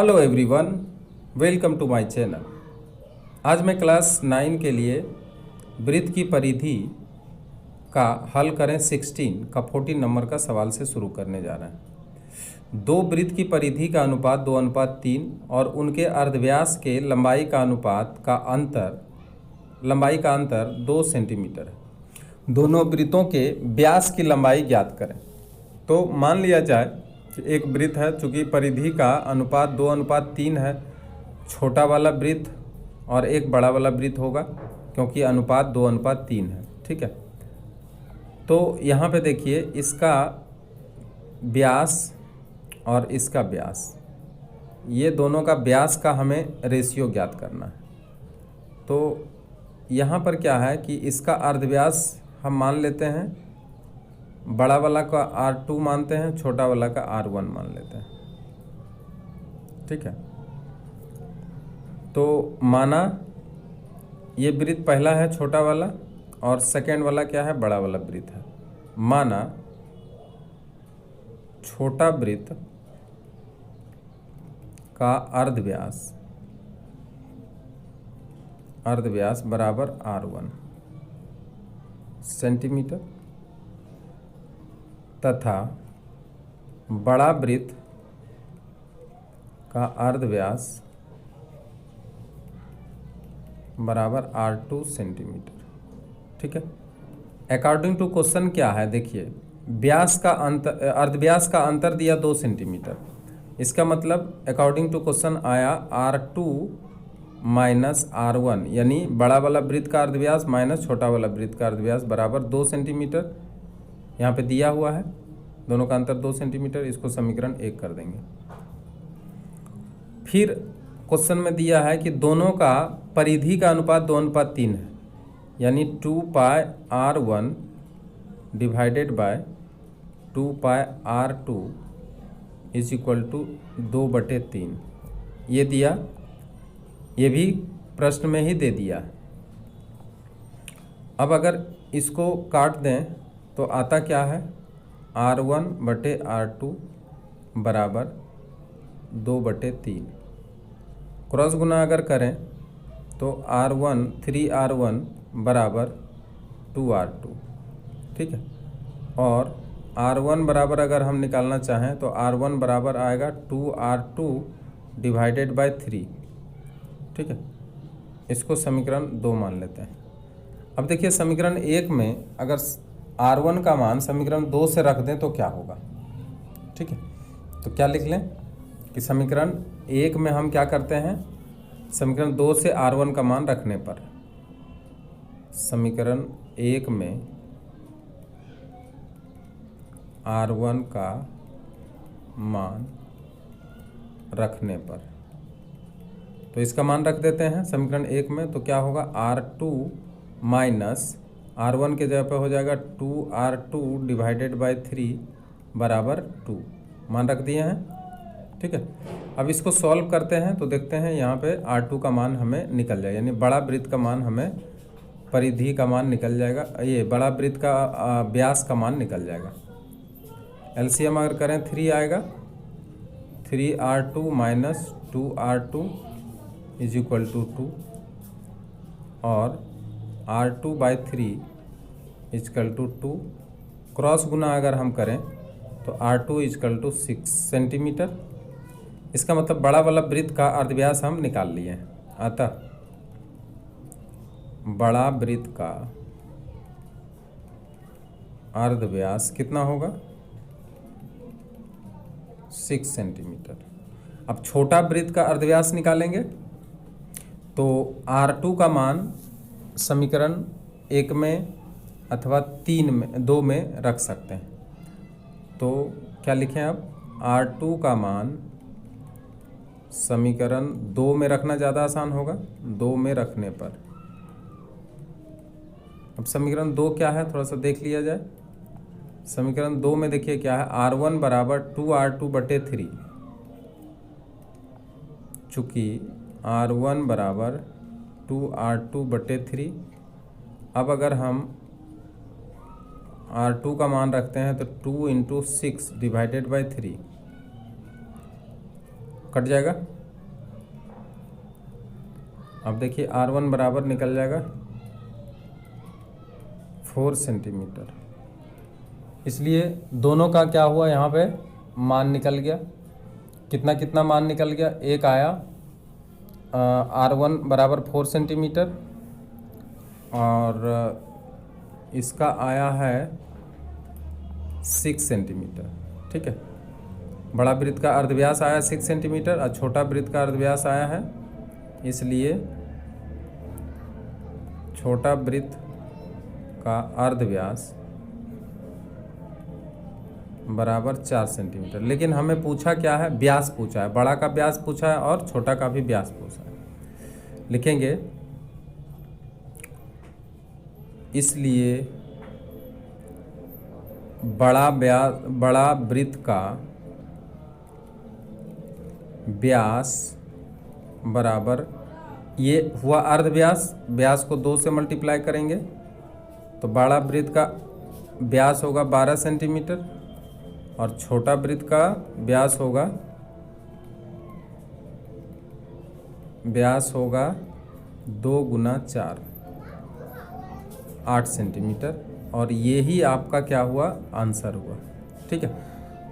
Hello everyone, welcome to my channel. आज मैं class 9 के लिए वृत्त की परिधि का हल करें 16 का 14 नंबर का सवाल से शुरू करने जा रहे हैं। दो वृत्त की परिधि का अनुपात 2:3 और उनके अर्धव्यास के लंबाई का अंतर 2 सेंटीमीटर है। दोनों वृत्तों के व्यास की लंबाई ज्ञात करें। तो मान लिया जाए एक वृत्त है, चूंकि परिधि का अनुपात 2:3 है, छोटा वाला वृत्त और एक बड़ा वाला वृत्त होगा क्योंकि अनुपात 2:3 है। ठीक है, तो यहाँ पे देखिए इसका व्यास और इसका व्यास, ये दोनों का व्यास का हमें रेशियो ज्ञात करना है। तो यहाँ पर क्या है कि इसका अर्धव्यास हम मान लेते हैं, बड़ा वाला का R2 मानते हैं, छोटा वाला का R1 मान लेते हैं। ठीक है, तो माना ये वृत्त पहला है छोटा वाला और सेकेंड वाला क्या है, बड़ा वाला वृत्त है। माना छोटा वृत्त का अर्धव्यास बराबर R1 सेंटीमीटर तथा बड़ा वृत्त का अर्धव्यास बराबर R2 सेंटीमीटर। ठीक है, अकॉर्डिंग टू क्वेश्चन क्या है, देखिए अर्धव्यास का अंतर दिया 2 सेंटीमीटर। इसका मतलब अकॉर्डिंग टू क्वेश्चन आया R2 माइनस R1, यानी बड़ा वाला वृत्त का अर्धव्यास माइनस छोटा वाला वृत्त का अर्धव्यास बराबर 2 सेंटीमीटर। यहाँ पे दिया हुआ है, दोनों का अंतर 2 सेंटीमीटर। इसको समीकरण 1 कर देंगे। फिर क्वेश्चन में दिया है कि दोनों का परिधि का अनुपात 2:3 है, यानी 2πr1 divided by 2πr2 is equal to 2/3। ये दिया, ये भी प्रश्न में ही दे दिया। अब अगर इसको काट दें तो आता क्या है, R1/R2 बराबर 2/3। क्रॉस गुना अगर करें तो R1 3R1 बराबर 2R2। ठीक है, और R1 बराबर अगर हम निकालना चाहें तो R1 बराबर आएगा 2R2 डिवाइडेड बाय 3। ठीक है, इसको समीकरण 2 मान लेते हैं। अब देखिए समीकरण 1 में अगर R1 का मान समीकरण 2 से रख दें तो क्या होगा। ठीक है, तो क्या लिख लें कि समीकरण 1 में हम क्या करते हैं, समीकरण 2 से R1 का मान रखने पर, समीकरण 1 में R1 का मान रखने पर, तो इसका मान रख देते हैं समीकरण 1 में। तो क्या होगा, R2 माइनस R1 के जगह पे हो जाएगा 2R2 डिवाइडेड बाय 3 बराबर 2। मान रख दिए हैं। ठीक है, अब इसको सॉल्व करते हैं तो देखते हैं यहाँ पे R2 का मान हमें निकल जाएगा, यानी बड़ा वृत्त का मान हमें, परिधि का मान निकल जाएगा, ये बड़ा वृत्त का व्यास का मान निकल जाएगा। एलसीएम अगर करें 3 आएगा, 3R2 minus 2R2 is equal to 2 और R2/3 इजकल टू 2। क्रॉस गुना अगर हम करें तो R2 इजकल टू 6 सेंटीमीटर। इसका मतलब बड़ा वाला वृत्त का अर्धव्यास हम निकाल लिए हैं। अतः बड़ा वृत्त का अर्धव्यास कितना होगा, 6 सेंटीमीटर। अब छोटा वृत्त का अर्धव्यास निकालेंगे तो R2 का मान समीकरण 1 में अथवा 2 में रख सकते हैं। तो क्या लिखें, अब R2 का मान समीकरण 2 में रखना ज़्यादा आसान होगा, 2 में रखने पर। अब समीकरण 2 क्या है, थोड़ा सा देख लिया जाए। समीकरण 2 में देखिए क्या है, R1 बराबर 2R2/3। चूँकि R1 बराबर 2R2/3, अब अगर हम R2 का मान रखते हैं तो 2 × 6 डिवाइडेड बाय 3 कट जाएगा। अब देखिए R1 बराबर निकल जाएगा 4 सेंटीमीटर। इसलिए दोनों का क्या हुआ, यहाँ पे मान निकल गया। कितना कितना मान निकल गया, एक आया R1 बराबर 4 सेंटीमीटर और इसका आया है 6 सेंटीमीटर। ठीक है, बड़ा वृत्त का अर्धव्यास आया 6 सेंटीमीटर और छोटा वृत्त का अर्धव्यास आया है, इसलिए छोटा वृत्त का अर्धव्यास बराबर 4 सेंटीमीटर। लेकिन हमें पूछा क्या है, व्यास पूछा है, बड़ा का व्यास पूछा है और छोटा का भी व्यास पूछा है। लिखेंगे इसलिए बड़ा वृत्त का व्यास बराबर, ये हुआ अर्धव्यास, व्यास को 2 से मल्टीप्लाई करेंगे तो बड़ा वृत्त का व्यास होगा 12 सेंटीमीटर और छोटा वृत्त का व्यास होगा 2 गुना 4 8 सेंटीमीटर। और ये ही आपका क्या हुआ, आंसर हुआ। ठीक है,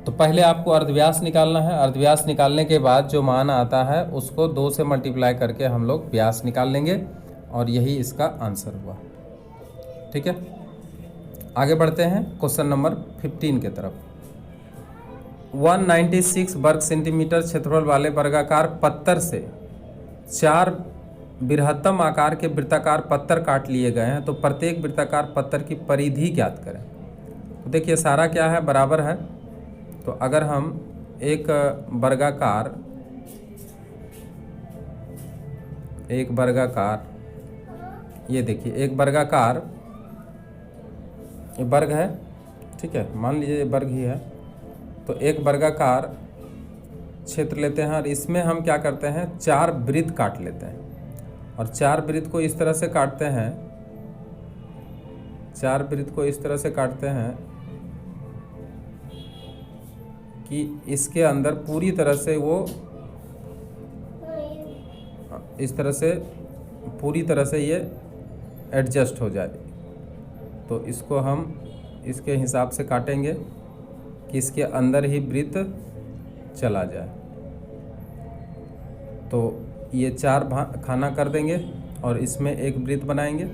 तो पहले आपको अर्धव्यास निकालना है। अर्धव्यास निकालने के बाद जो मान आता है उसको 2 से मल्टीप्लाई करके हम लोग व्यास निकाल लेंगे और यही इसका आंसर हुआ। ठीक है, आगे बढ़ते हैं क्वेश्चन नंबर 15 के तरफ। 196 वर्ग सेंटीमीटर क्षेत्रफल वाले वर्गाकार पत्थर से 4 बृहत्तम आकार के वृत्ताकार पत्थर काट लिए गए हैं, तो प्रत्येक वृत्ताकार पत्थर की परिधि ज्ञात करें। तो देखिए सारा क्या है, बराबर है। तो अगर हम एक वर्गाकार ये देखिए एक वर्गाकार, ये वर्ग है, ठीक है, मान लीजिए ये वर्ग ही है। तो एक वर्गाकार क्षेत्र लेते हैं और इसमें हम क्या करते हैं, 4 वृत्त काट लेते हैं और 4 वृत्त को इस तरह से काटते हैं, 4 वृत्त को इस तरह से काटते हैं कि इसके अंदर पूरी तरह से वो इस तरह से पूरी तरह से ये एडजस्ट हो जाए। तो इसको हम इसके हिसाब से काटेंगे कि इसके अंदर ही वृत्त चला जाए। तो ये 4 खाना कर देंगे और इसमें एक वृत्त बनाएंगे।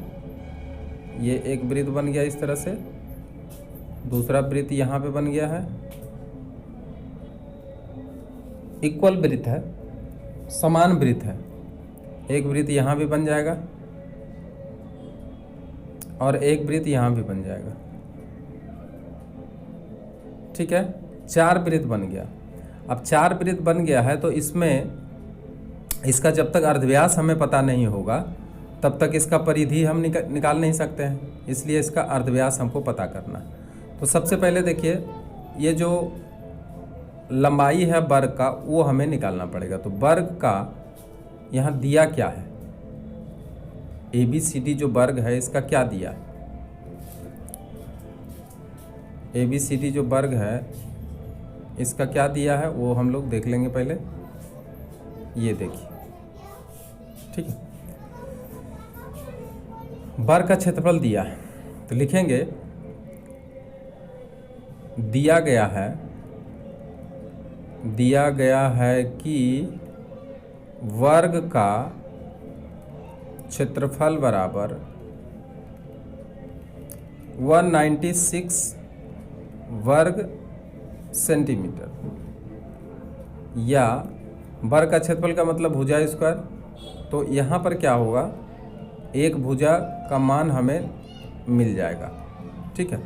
ये एक वृत्त बन गया इस तरह से, दूसरा वृत्त यहाँ पे बन गया है, इक्वल वृत्त है, समान वृत्त है। एक वृत्त यहाँ भी बन जाएगा और एक वृत्त यहाँ भी बन जाएगा। ठीक है, 4 वृत्त बन गया। अब 4 वृत्त बन गया है तो इसमें इसका जब तक अर्धव्यास हमें पता नहीं होगा तब तक इसका परिधि हम निकाल नहीं सकते हैं, इसलिए इसका अर्धव्यास हमको पता करना है। तो सबसे पहले देखिए ये जो लंबाई है वर्ग का वो हमें निकालना पड़ेगा। तो वर्ग का यहाँ दिया क्या है, ABCD जो वर्ग है इसका क्या दिया है, ABCD जो वर्ग है इसका क्या दिया है वो हम लोग देख लेंगे पहले। ये देखिए, ठीक है, वर्ग का क्षेत्रफल दिया है तो लिखेंगे दिया गया है कि वर्ग का क्षेत्रफल बराबर 196 वर्ग सेंटीमीटर, या वर्ग का क्षेत्रफल का मतलब भुजा स्क्वायर। तो यहाँ पर क्या होगा, एक भुजा का मान हमें मिल जाएगा। ठीक है,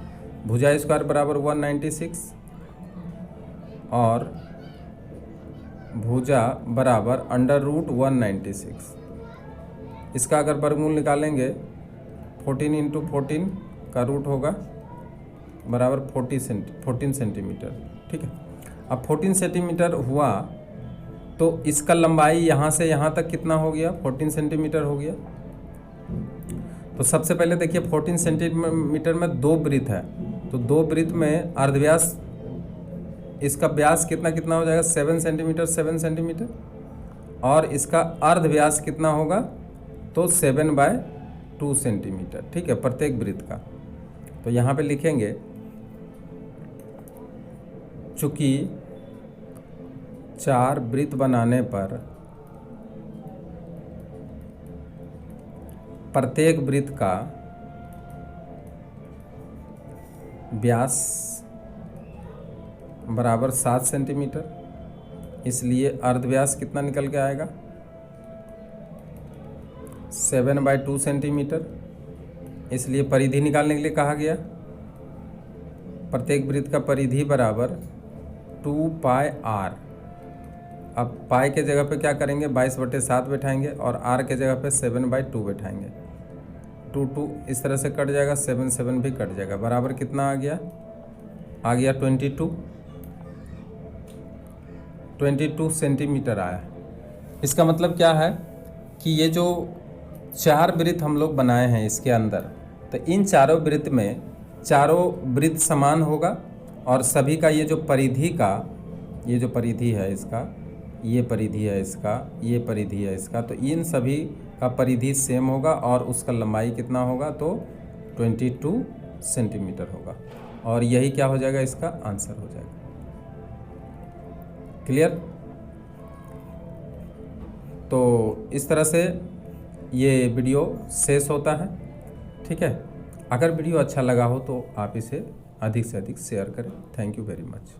भुजा स्क्वायर बराबर 196 और भुजा बराबर √196। इसका अगर वर्गमूल निकालेंगे 14 × 14 का रूट होगा बराबर 14 सेंटीमीटर। ठीक है, अब 14 सेंटीमीटर हुआ तो इसका लंबाई यहाँ से यहाँ तक कितना हो गया, 14 सेंटीमीटर हो गया। तो सबसे पहले देखिए 14 सेंटीमीटर में 2 वृत्त है, तो 2 वृत्त में अर्धव्यास इसका व्यास कितना कितना हो जाएगा, 7 सेंटीमीटर 7 सेंटीमीटर, और इसका अर्ध व्यास कितना होगा, तो 7/2 सेंटीमीटर, ठीक है, प्रत्येक वृत्त का। तो यहाँ पे लिखेंगे चूंकि 4 वृत्त बनाने पर प्रत्येक वृत्त का व्यास बराबर 7 सेंटीमीटर, इसलिए अर्धव्यास कितना निकल के आएगा, 7/2 सेंटीमीटर। इसलिए परिधि निकालने के लिए कहा गया, प्रत्येक वृत्त का परिधि बराबर 2πr। अब पाई के जगह पे क्या करेंगे, 22/7 बैठाएंगे और आर के जगह पे 7/2 बैठाएंगे। 2 इस तरह से कट जाएगा, 7 भी कट जाएगा, बराबर कितना आ गया 22 सेंटीमीटर आया। इसका मतलब क्या है कि ये जो 4 वृत्त हम लोग बनाए हैं इसके अंदर, तो इन चारों वृत्त में चारों वृत्त समान होगा और सभी का ये जो परिधि का, ये जो परिधि है इसका, ये परिधि है इसका, ये परिधि है इसका, तो इन सभी का परिधि सेम होगा और उसका लंबाई कितना होगा, तो 22 सेंटीमीटर होगा। और यही क्या हो जाएगा, इसका आंसर हो जाएगा। क्लियर? तो इस तरह से ये वीडियो शेष होता है, ठीक है। अगर वीडियो अच्छा लगा हो तो आप इसे अधिक से अधिक शेयर करें। Thank you very much.